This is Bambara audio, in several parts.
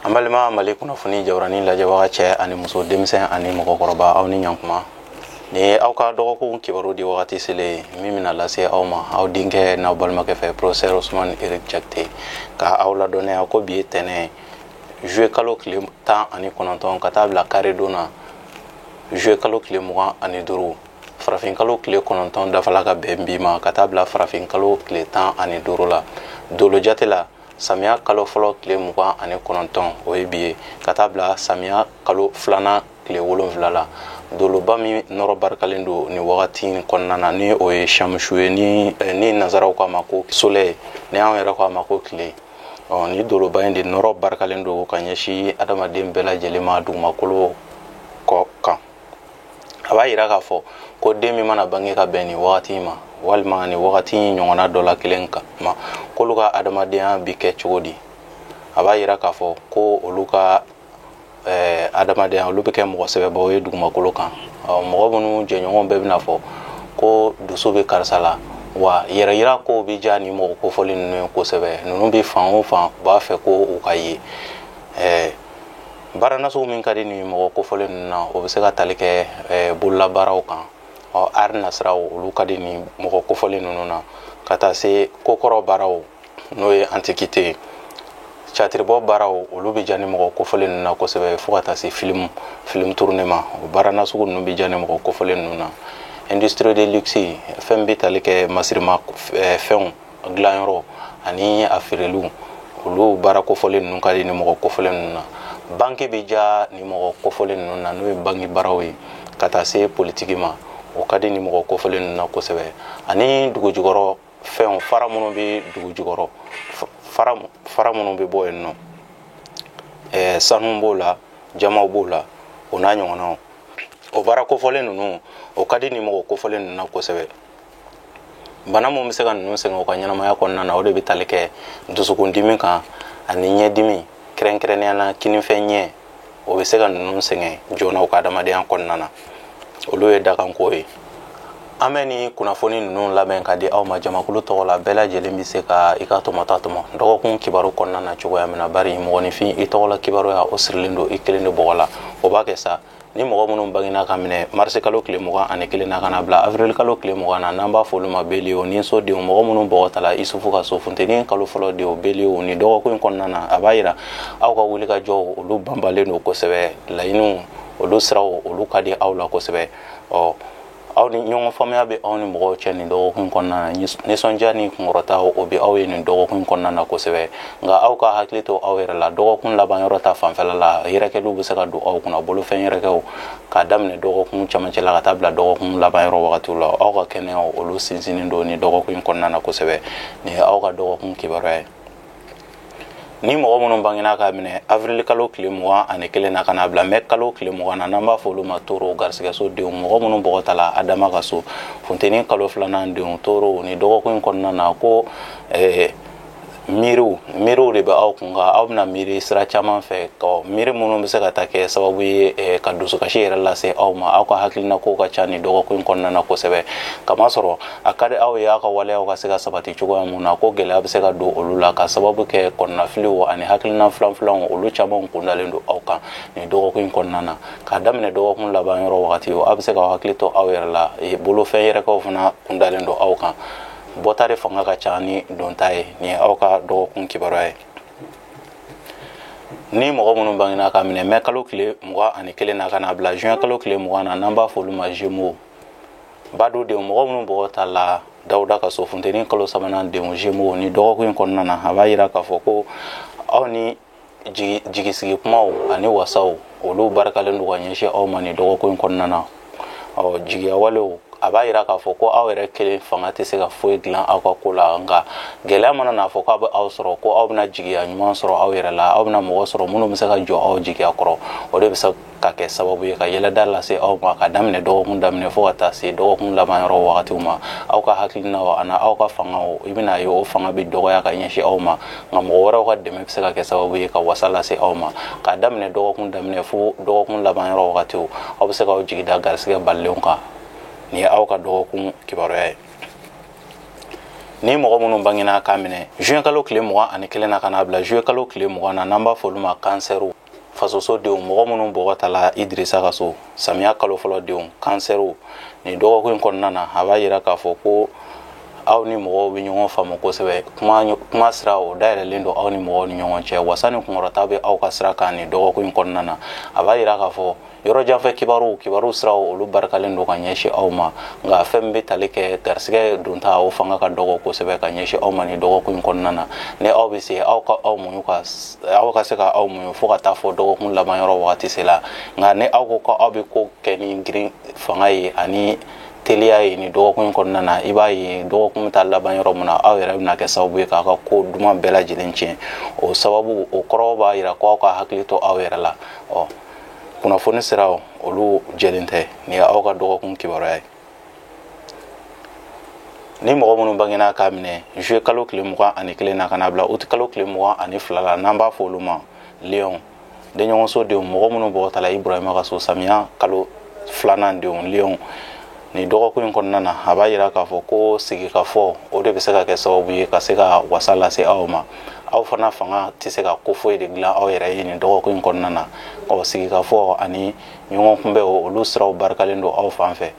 Ambalima mali kunnafoni jawrani lajɛbaga cɛ ani muso denmisɛn ani mɔgɔkɔrɔba aw ni ɲankuma ni aw ka dɔgɔkun kibaru di wagati sele min bɛna lase aw ma aw denkɛ n'aw balimakɛ fɛ professeur Ousmane Eric Jakite ka aw ladɔnnaya ko bi ye tɛnɛ juillet kalo tile 19 ka taa bila carré don na juillet kalo tile 25 farafin kalo tile 9 dafala ka bɛn bi ma ka taa bila farafin kalo tile 15 la dolo jate la samiya kalo fɔlɔ tile 29 o ye bi ye ka taa bila samiya kalo filanan tile 7 la doloba min nɔrɔ barikalen don ni wagati kɔnɔna na ni o ye shamusu ye ni nazaraw k'a ma ko soleil ni anw yɛrɛ k'a ma ko tile ni doloba in de nɔrɔ barikalen don ka ɲɛsin adamaden bɛɛ lajɛlen ma dugumakolo kɔ kan a b'a yira k'a fɔ ko den min mana bange ka bɛn ni wagati ma walima ni wagati ɲɔgɔnna dɔ la kelen kan ma k'olu ka adamadenya bi kɛ cogo di a b'a yira k'a fɔ ko olu ka adamadenya olu bɛ kɛ mɔgɔ sɛbɛbaw ye dugumakolo kan mɔgɔ minnu jɛɲɔgɔn bɛɛ bɛna fɔ ko dusu bɛ karisa la wa yɛrɛ yira ko bɛ ja ni mɔgɔ kofɔli ninnu ye kosɛbɛ ninnu bɛ fan o fan u b'a fɛ ko u ka ye baara nasugu min ka di ni mɔgɔ kofɔli ninnu na o bɛ se ka tali kɛ bololabaaraw kan art nasiraw olu ka di ni mɔgɔ kofɔli ninnu na ka taa se kokɔrɔ baaraw n'o ye antiquité catiribɔ baaraw olu bɛ ja ni mɔgɔ kofɔli ninnu na kosɛbɛ fo ka taa se film tourné ma o baara nasugu ninnu bɛ ja ni mɔgɔ kofɔli ninnu na industrie de luxe fɛn bɛ tali kɛ masirima fɛnw dilanyɔrɔ ani a feereliw olu baara kofɔli ninnu ka di ni mɔgɔ kofɔli ninnu na banque bɛ ja ni mɔgɔ kofɔli ninnu na n'o ye banque baaraw ye ka taa se politiki ma o ka di ni mɔgɔ kofɔli ninnu na kosɛbɛ ani dugu jukɔrɔ fɛnw fara minnu bɛ dugu jukɔrɔ fara minnu bɛ bɔ yen nɔ sanu b'o la jamaw b'o la o n'a ɲɔgɔnnaw o baara kofɔlen ninnu o ka di ni mɔgɔ kofɔlen ninnu na kosɛbɛ bana mun bɛ se ka ninnu sɛgɛn u ka ɲɛnamaya kɔnɔna na o de bɛ tali kɛ dusukundimi kan ani ɲɛdimi kɛrɛnkɛrɛnnenya na kinifɛn ɲɛ o bɛ se ka ninnu sɛgɛn joona u ka adamadenya kɔnɔna na olu ye dakanko ye an bɛ ni kunnafoni ninnu lamɛn ka di aw ma jamakulu tɔgɔ la bɛɛ lajɛlen bɛ se ka i ka tɔmɔta tɔmɔ dɔgɔkun kibaru kɔnɔna na cogoya min na bari mɔgɔninfin i tɔgɔ la kibaru ya o sirilen don i kelen de bɔgɔ la o b'a kɛ sa ni mɔgɔ minnu bangena ka minɛ marisi kalo tile 21 na ka na bila avril kalo tile 20 na n'an b'a fɔ olu ma beliw ni sodenw mɔgɔ minnu bɔgɔ ta la isufu ka so funteni kalo fɔlɔ de o beliw ni dɔgɔkun in kɔnɔna na a b'a yira aw ka wulikajɔw olu banbalen don kosɛbɛ laɲiniw olu siraw olu ka di aw la kosɛbɛ aw ni ɲɔgɔn faamuya bɛ aw ni mɔgɔw cɛ nin dɔgɔkun kɔnɔna na nisɔndiya ni kunkɔrɔta o bɛ aw ye nin dɔgɔkun kɔnɔna na kosɛbɛ nka aw ka hakili to aw yɛrɛ la dɔgɔkun laban yɔrɔ ta fanfɛla la yɛrɛkɛliw bɛ se ka don aw kunna bolofɛn yɛrɛkɛw k'a daminɛ dɔgɔkun camancɛ la ka taa bila dɔgɔkun laban yɔrɔ wagatiw la aw ka kɛnɛyaw olu sinsinnen don nin dɔgɔkun kɔnɔna na kosɛbɛ nin ye aw ka dɔgɔkun kibaruya ye ni mɔgɔ minnu bangena ka minɛ avril kalo tile 21 na ka na bila mai kalo tile 20 na n'an b'a fɔ olu ma toro garisɛgɛso denw mɔgɔ minnu bɔgɔ ta la adama ka so funteni kalo filanan denw toro ni dɔgɔkun kɔnɔna na ko miiriw de bɛ aw kun ka aw bɛna miiri sira caman fɛ miiri minnu bɛ se ka taa kɛ sababu ye ka dusukasi yɛrɛ lase aw ma aw ka hakilina kow ka ca ni dɔgɔkun kɔnɔna na kosɛbɛ kamasɔrɔ a ka di aw ye aw ka waleyaw ka se ka sabati cogoya mun na ko gɛlɛya bɛ se ka don olu la ka sababu kɛ kɔnɔnafiliw ani hakilina filanfilanw olu caman kundalen don aw kan ni dɔgɔkun kɔnɔna na k'a daminɛ dɔgɔkun laban yɔrɔ wagati aw bɛ se ka hakili to aw yɛrɛ la bolofɛn yɛrɛkɛw fana kundalen don aw kan bɔta de fanga ka ca ni donta ye ni aw ka dɔgɔkun kibaruya ye ni mɔgɔ minnu bangena ka minɛ mai kalo tile 21 na ka na bila juin kalo tile 20 na n'an b'a fɔ olu ma Gémeaux badudenw mɔgɔ minnu bɔgɔ ta la Dawuda ka so funteni kalo 3nan denw Gémeaux ni dɔgɔkun kɔnɔna na a b'a yira k'a fɔ ko aw ni jigisigi kumaw ani wasaw olu barikalen don ka ɲɛsin aw ma ni dɔgɔkun kɔnɔna na jigiya walew a b'a yira k'a fɔ ko aw yɛrɛ kelen fanga tɛ se ka foyi dilan aw ka ko la nka gɛlɛya mana n'a fɔ k'aw bɛ aw sɔrɔ ko aw bɛna jigiya ɲuman sɔrɔ aw yɛrɛ la aw bɛna mɔgɔ sɔrɔ minnu bɛ se ka jɔ aw jigiya kɔrɔ o de bɛ se ka kɛ sababu ye ka yɛlɛda lase aw ma ka daminɛ dɔgɔkun daminɛ fo ka taa se dɔgɔkun laban yɔrɔ wagatiw ma aw ka hakilinaw ani aw ka fangaw i bɛna ye o fanga bɛ dɔgɔya ka ɲɛsin aw ma nka mɔgɔ wɛrɛw ka dɛmɛ bɛ se ka kɛ sababu ye ka wasa lase aw ma ka daminɛ dɔgɔkun daminɛ fo dɔgɔkun laban yɔrɔ wagatiw aw bɛ se ka aw jigida garisɛgɛ balilenw kan ni aw ka dɔgɔkun kibaruya ye ni mɔgɔ minnu bangena k'a minɛ juin kalo tile 21 na ka n'a bila juillet kalo tile 20 na n'an b'a fɔ olu ma kansɛriw fasosodenw mɔgɔ minnu bɔgɔtala Idrissa ka so samiya kalo fɔlɔ denw kansɛriw ni dɔgɔkun in kɔnɔna na a b'a yira k'a fɔ ko aw ni mɔgɔw bɛ ɲɔgɔn faamu kosɛbɛ kuma sira o dayɛlɛlen don aw ni mɔgɔw ni ɲɔgɔn cɛ wasa ni kunkɔrɔta bɛ aw ka sira kan ni dɔgɔkun in kɔnɔna na a b'a yira k'a fɔ yɔrɔ janfɛ kibaru siraw olu barikalen don ka ɲɛsin aw ma nka fɛn min bɛ tali kɛ garisigɛ donta o fanga ka dɔgɔ kosɛbɛ ka ɲɛsin aw ma ni dɔgɔkun in kɔnɔna na ni aw bɛ se aw ka se ka aw muɲu fo ka taa fɔ dɔgɔkun laban yɔrɔ wagati sela nka ni aw ko aw bɛ ko kɛ ni girin fanga ye ani teliya ye ni dɔgɔkun in kɔnɔna na i b'a ye dɔgɔkun bɛ taa laban yɔrɔ min na aw yɛrɛ bɛna kɛ sababu ye k'a ka ko duman bɛɛ lajɛlen tiɲɛ o sababu o kɔrɔ b'a yira ko aw ka hakili to aw yɛrɛ la kunnafoni siraw olu jɛlen tɛ ni aw ka dɔgɔkun kibaruya ye ni mɔgɔ minnu bangena k'a minɛ juillet kalo tile 21 na ka n'a bila août kalo tile 22 la n'an b'a fɔ olu ma Lion denɲɔgɔnso denw mɔgɔ minnu bɔgɔtala Ibrahima ka so samiya kalo 2nan denw Lion ni dɔgɔkun in kɔnɔna na a b'a yira k'a fɔ ko sigikafɔ o de bɛ se ka kɛ sababu ye ka se ka wasa lase aw ma aw fana fanga tɛ se ka ko foyi de dilan aw yɛrɛ ye nin dɔgɔkun in kɔnɔna na sigikafɔ ani ɲɔgɔn kunbɛ olu siraw barikalen don aw fan fɛ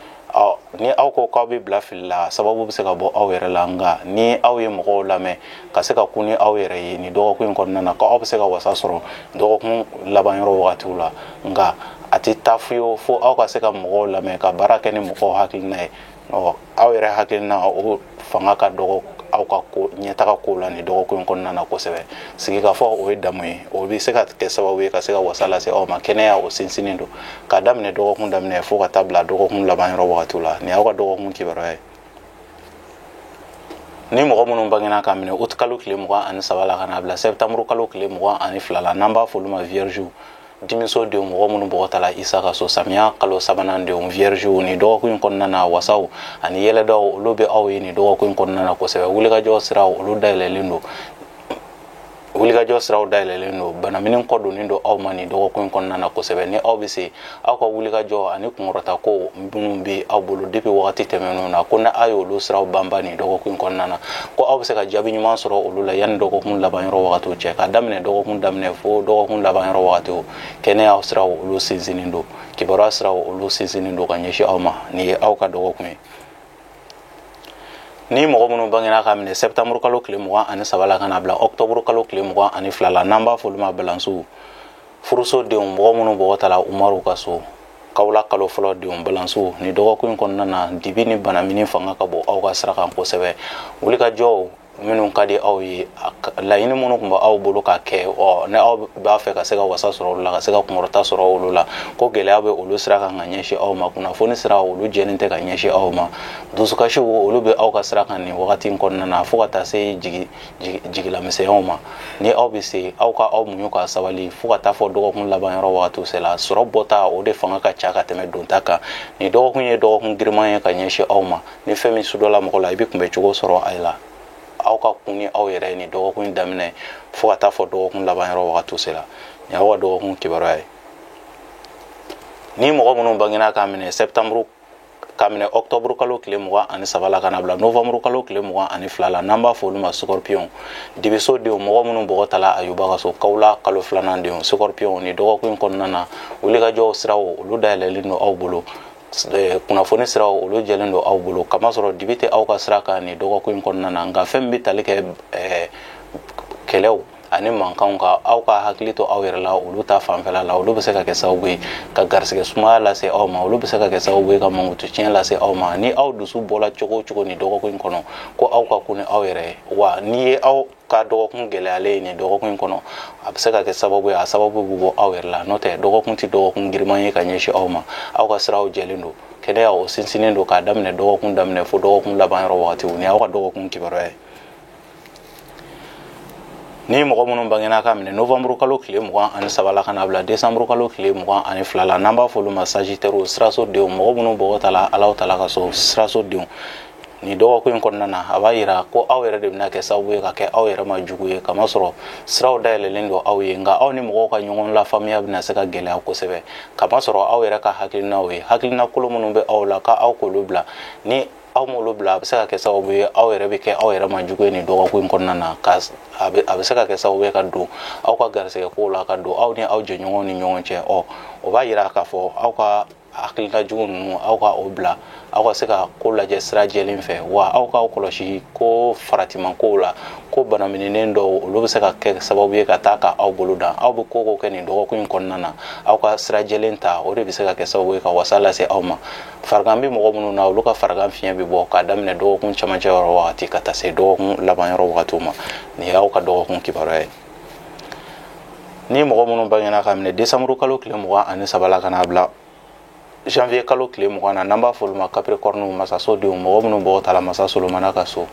ni aw ko k'aw bɛ bila fili la sababu bɛ se ka bɔ aw yɛrɛ la nka ni aw ye mɔgɔw lamɛn ka se ka kun ni aw yɛrɛ ye nin dɔgɔkun in kɔnɔna na k'aw bɛ se ka wasa sɔrɔ dɔgɔkun laban yɔrɔ wagatiw la nka a tɛ taa fiyewu fo aw ka se ka mɔgɔw lamɛn ka baara kɛ ni mɔgɔw hakilina ye aw yɛrɛ hakilina o fanga ka dɔgɔ aw ka ɲɛtaga ko la ni dɔgɔkun in kɔnɔna na kosɛbɛ sigikafɔ o ye damu ye o bɛ se ka kɛ sababu ye ka se ka wasa lase aw ma kɛnɛya o sinsinnen don ka daminɛ dɔgɔkun daminɛ fo ka taa bila dɔgɔkun laban yɔrɔ wagatiw la ni aw ka dɔgɔkun kibaruya ye ni mɔgɔ minnu bangena ka minɛ août kalo tile 23 la ka n'a bila septembre kalo tile 22 la n'an b'a fɔ olu ma viergew dimiso denw mɔgɔ minnu bɔgɔtala Isa ka so samiya kalo 3nan denw viergew ni dɔgɔkun in kɔnɔna na wasaw ani yɛlɛdaw olu bɛ aw ye ni dɔgɔkun in kɔnɔna na kosɛbɛ wulikajɔ siraw olu dayɛlɛlen don wulikajɔ siraw dayɛlɛlen don banamini kɔ donnen don aw ma ni dɔgɔkun in kɔnɔna na kosɛbɛ ni aw bɛ se aw ka wulikajɔ ani kunkɔrɔta ko minnu bɛ aw bolo depuis wagati tɛmɛnenw na ko ni aw ye olu siraw banban ni dɔgɔkun in kɔnɔna na ko aw bɛ se ka jaabi ɲuman sɔrɔ olu la yanni dɔgɔkun laban yɔrɔ wagatiw cɛ ka daminɛ dɔgɔkun daminɛ fo dɔgɔkun laban yɔrɔ wagatiw kɛnɛya siraw olu sinsinnen don kibaruya siraw olu sinsinnen don ka ɲɛsin aw ma nin ye aw ka dɔgɔkun ye ni mɔgɔ minnu bangena ka minɛ septembre kalo tile 23 la ka n'a bila octobre kalo tile 22 la n'an b'a fɔ olu ma balansiw furuso denw mɔgɔ minnu bɔgɔtala Umaru ka so kawla kalo fɔlɔ denw balansiw ni dɔgɔkun in kɔnɔna na dibi ni banamini fanga ka bɔ aw ka sira kan kosɛbɛ wulikajɔw minnu ka di aw ye laɲini minnu tun bɛ aw bolo ka kɛ ni aw b'a fɛ ka se ka wasa sɔrɔ olu la ka se ka kunkɔrɔta sɔrɔ olu la ko gɛlɛya bɛ olu sira kan ka ɲɛsin aw ma kunnafoni sira olu jɛlen tɛ ka ɲɛsin aw ma dusukasiw olu bɛ aw ka sira kan nin wagati in kɔnɔna na fo ka taa se jigilamisɛnyaw ma ni aw bɛ se aw ka aw muɲu ka sabali fo ka taa fɔ dɔgɔkun laban yɔrɔ wagatiw sela sɔrɔ bɔta o de fanga ka ca ka tɛmɛ donta kan ni dɔgɔkun ye dɔgɔkun giriman ye ka ɲɛsin aw ma ni fɛn min sudɔla mɔgɔ la i bɛ kunbɛ cogo sɔrɔ a la aw ka kun ni aw yɛrɛ ni dɔgɔkun in daminɛ fo ka taa fɔ dɔgɔkun laban yɔrɔ wagatiw sela ni aw ka dɔgɔkun kibaruya ye ni mɔgɔ minnu bangena ka minɛ septembre ka minɛ octobre kalo tile 23 la ka n'a bila novembre kalo tile 22 la n'an b'a fɔ olu ma scorpion dibiso denw mɔgɔ minnu bɔgɔtala Ayuba ka so kawla kalo 2nan denw scorpion ni dɔgɔkun in kɔnɔna na wulikajɔw siraw olu dayɛlɛlen don aw bolo kunnafoni siraw olu jɛlen don aw bolo kamasɔrɔ dibi tɛ aw ka sira kan ni dɔgɔkun in kɔnɔna na nka fɛn min bɛ tali kɛ kɛlɛw ani mankanw ka aw ka hakili to aw yɛrɛ la olu ta fanfɛla la olu bɛ se ka kɛ sababu ye ka garisɛgɛ sumaya lase aw ma olu bɛ se ka kɛ sababu ye ka mankutu tiɲɛ lase aw ma ni aw dusu bɔla cogo o cogo ni dɔgɔkun in kɔnɔ ko aw ka kun ni aw yɛrɛ ye wa n'i ye aw ka dɔgɔkun gɛlɛyalen ye nin dɔgɔkun in kɔnɔ a bɛ se ka kɛ sababu ye a sababu bɛ bɔ aw yɛrɛ la n'o tɛ dɔgɔkun tɛ dɔgɔkun giriman ye ka ɲɛsin aw ma aw ka siraw jɛlen don kɛnɛya o sinsinnen don k'a daminɛ dɔgɔkun daminɛ fo dɔgɔkun laban yɔrɔ wagatiw ni aw ka dɔgɔkun kibaruya ye ni mɔgɔ minnu bangena ka minɛ novembre kalo tile 23 la ka n'a bila décembre kalo tile 22 la n'an b'a fɔ olu ma sagittaire siraso denw mɔgɔ minnu bɔgɔtala Alahu Taala ka so siraso denw ni dɔgɔkun in kɔnɔna na a b'a yira ko aw yɛrɛ de bɛna kɛ sababu ye ka kɛ aw yɛrɛ ma jugu ye kamasɔrɔ siraw dayɛlɛlen don aw ye nka aw ni mɔgɔw ka ɲɔgɔn lafaamuya bɛna se ka gɛlɛya kosɛbɛ kamasɔrɔ aw yɛrɛ ka hakilinaw ye hakilina kolo minnu bɛ aw la ka aw k'olu bila ni aw m'olu bila a bɛ se ka kɛ sababu ye aw yɛrɛ bɛ kɛ aw yɛrɛ ma jugu ye nin dɔgɔkun in kɔnɔna na a bɛ se ka kɛ sababu ye ka don aw ka garisɛgɛ kow la ka don aw ni aw jɛɲɔgɔnw ni ɲɔgɔn cɛ o b'a yira k'a fɔ aw ka hakilina jugu ninnu aw ka o bila aw ka se ka ko lajɛ sira jɛlen fɛ wa aw k'aw kɔlɔsi ko faratiman kow la ko banamininen dɔw olu bɛ se ka kɛ sababu ye ka taa ka aw bolo dan aw bɛ ko kɛ nin dɔgɔkun in kɔnɔna na aw ka sira jɛlen ta o de bɛ se ka kɛ sababu ye ka wasa lase aw ma farigan bɛ mɔgɔ minnu na olu ka farigan fiɲɛ bɛ bɔ k'a daminɛ dɔgɔkun camancɛ yɔrɔ wagati ka taa se dɔgɔkun laban yɔrɔ wagatiw ma nin y'aw ka dɔgɔkun kibaruya ye ni mɔgɔ minnu bangena ka minɛ desanburu kalo tile 23 la ka n'a bila janvier kalo tile 20 na n'an b'a fɔ olu ma capricorne masasodenw mɔgɔ minnu bɔgɔ t'a la masa solomana ka so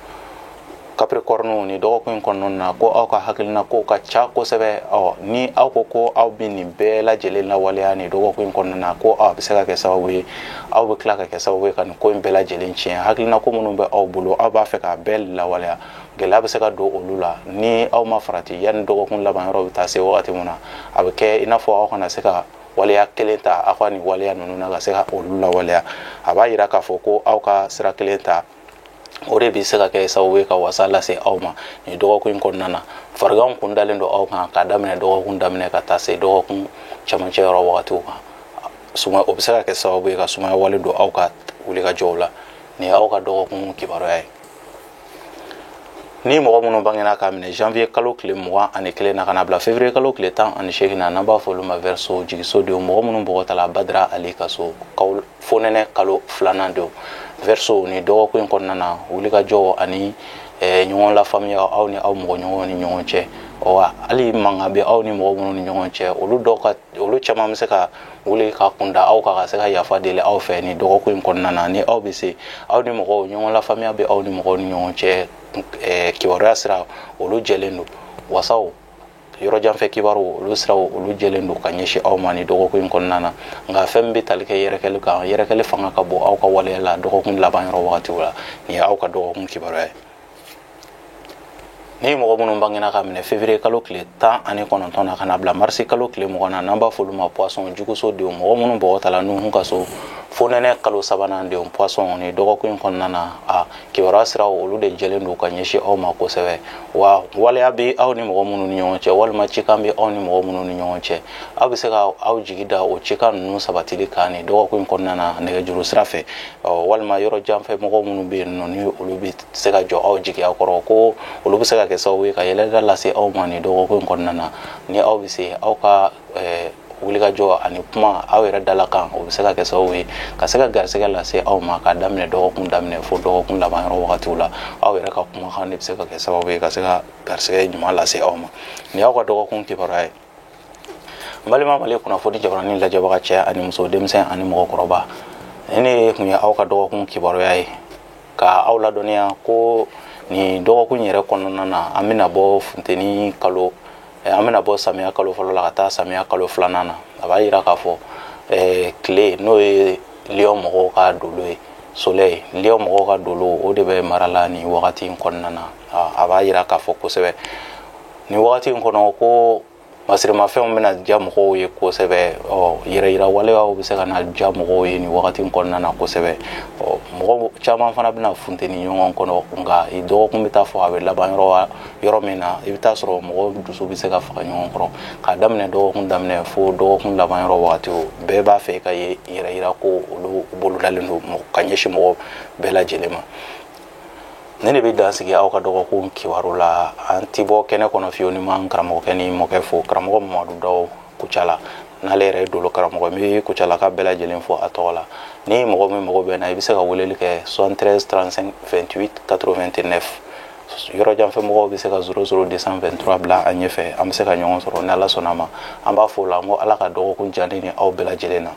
capricorne ni dɔgɔkun in kɔnɔna na ko aw ka hakilina kow ka ca kosɛbɛ ni aw ko aw bɛ nin bɛɛ lajɛlen lawaleya ni dɔgɔkun in kɔnɔna na ko aw bɛ se ka kɛ sababu ye aw bɛ tila ka kɛ sababu ye ka nin ko in bɛɛ lajɛlen tiɲɛ hakilina ko minnu bɛ aw bolo aw b'a fɛ k'a bɛɛ lawaleya gɛlɛya bɛ se ka don olu la ni aw ma farati yanni dɔgɔkun laban yɔrɔ bɛ taa se wagati min na a bɛ kɛ i n'a fɔ aw kana se ka waleya kelen ta aw ka nin waleya ninnu na ka se ka olu lawaleya a b'a yira k'a fɔ ko aw ka sira kelen ta o de bɛ se ka kɛ sababu ye ka wasa lase aw ma nin dɔgɔkun in kɔnɔna na fariganw kun dalen don aw kan k'a daminɛ dɔgɔkun daminɛ ka taa se dɔgɔkun camancɛ yɔrɔ wagatiw kan o bɛ se ka kɛ sababu ye ka sumaya wale don aw ka wulikajɔw la nin ye aw ka dɔgɔkun kibaruya ye ni mɔgɔ minnu bangena ka minɛ janvier kalo tile 21 na ka na bila février kalo tile 18 na n'an b'a fɔ olu ma verseau jigisodenw mɔgɔ minnu bɔgɔ tala badara ali ka so fonɛnɛ kalo 2nan denw verseau ni dɔgɔkun in kɔnɔna na wulikajɔ ani ɲɔgɔn lafaamuya aw ni aw mɔgɔ ɲɔgɔn ni ɲɔgɔn cɛ hali mankan bɛ aw ni mɔgɔ minnu ni ɲɔgɔn cɛ olu caman bɛ se ka wuli ka kunda aw kan ka se ka yafa deli aw fɛ ni dɔgɔkun in kɔnɔna na ni aw bɛ se aw ni mɔgɔw ɲɔgɔn lafaamuya bɛ aw ni mɔgɔw ni ɲɔgɔn cɛ kibaruya sira olu jɛlen don wasaw yɔrɔ janfɛ kibaru olu siraw olu jɛlen don ka ɲɛsin aw ma ni dɔgɔkun in kɔnɔna na nka fɛn min bɛ tali kɛ yɛrɛkɛli kan yɛrɛkɛli fanga ka bon aw ka waleya la dɔgɔkun laban yɔrɔ wagatiw la nin ye aw ka dɔgɔkun kibaruya ye ni mɔgɔ minnu bangena ka minɛ février kalo tile 19 na ka na bila mars kalo tile 20 na n'an b'a fɔ olu ma poisson jugusodenw mɔgɔ minnu bɔgɔ tala nuhun ka so fonɛnɛ kalo 3nan denw poisson ni dɔgɔkun in kɔnɔna na kibaruya siraw olu de jɛlen don ka ɲɛsin aw ma kosɛbɛ wa waleya bɛ aw ni mɔgɔ minnu ni ɲɔgɔn cɛ walima cikan bɛ aw ni mɔgɔ minnu ni ɲɔgɔn cɛ aw bɛ se ka aw jigi da o cikan ninnu sabatili kan ni dɔgɔkun in kɔnɔna na nɛgɛjuru sira fɛ walima yɔrɔ janfɛ mɔgɔ minnu bɛ yen nɔ ni olu bɛ se ka jɔ aw jigi aw kɔrɔ ko olu bɛ se ka kɛ sababu ye ka yɛlɛda lase aw ma ni dɔgɔkun in kɔnɔna na ni aw bɛ se aw ka wulikajɔ ani kuma aw yɛrɛ dala kan o bɛ se ka kɛ sababu ye ka se ka garisɛgɛ lase aw ma ka daminɛ dɔgɔkun daminɛ fo dɔgɔkun laban yɔrɔ wagatiw la aw yɛrɛ ka kumakan de bɛ se ka kɛ sababu ye ka se ka garisɛgɛ ɲuman lase aw ma nin y'aw ka dɔgɔkun kibaruya ye n balima mali kunnafoni jabaranin lajɛbaga cɛ ani muso denmisɛn ani mɔgɔkɔrɔba nin kun ye aw ka dɔgɔkun kibaruya ye ka aw ladɔnniya ko nin dɔgɔkun yɛrɛ kɔnɔna na an bɛna bɔ funteni kalo an bɛna bɔ samiya kalo fɔlɔ la ka taa samiya kalo 2nan na a b'a yira k'a fɔ tile n'o ye lion mɔgɔw ka dolo ye soleil lion mɔgɔw ka dolo o de bɛ mara la nin wagati in kɔnɔna na a b'a yira k'a fɔ kosɛbɛ nin wagati in kɔnɔ ko masirimafɛnw bɛna diya mɔgɔw ye kosɛbɛ yɛrɛ yira waleyaw bɛ se ka na diya mɔgɔw ye nin wagati in kɔnɔna na kosɛbɛ mɔgɔ caman fana bɛna funteni ɲɔgɔn kɔnɔ nka dɔgɔkun bɛ taa fɔ a bɛ laban yɔrɔ min na i bɛ taa sɔrɔ mɔgɔw dusu bɛ se ka faga ɲɔgɔn kɔrɔ k'a daminɛ dɔgɔkun daminɛ fo dɔgɔkun laban yɔrɔ wagatiw bɛɛ b'a fɛ ka ye yɛrɛ yira ko olu bolo dalen don ka ɲɛsin mɔgɔ bɛɛ lajɛlen ma ne de bɛ dansigi aw ka dɔgɔkun kibaru la an ti bɔ kɛnɛ kɔnɔ fiyewu ni m'an karamɔgɔkɛ ni mɔkɛ fo karamɔgɔ mamadu daw kucala n'ale yɛrɛ ye dolo karamɔgɔ n bɛ kucala ka bɛɛ lajɛlen fɔ a tɔgɔ la ni mɔgɔ min mago bɛ na i bɛ se ka weleli kɛ 73 35 28 89 yɔrɔ janfɛ mɔgɔw bɛ se ka 00 223 bila an ɲɛfɛ an bɛ se ka ɲɔgɔn sɔrɔ ni ala sɔnna a ma an b'a fɔ o la n ko ala ka dɔgɔkun diya ne ni aw bɛɛ lajɛlen na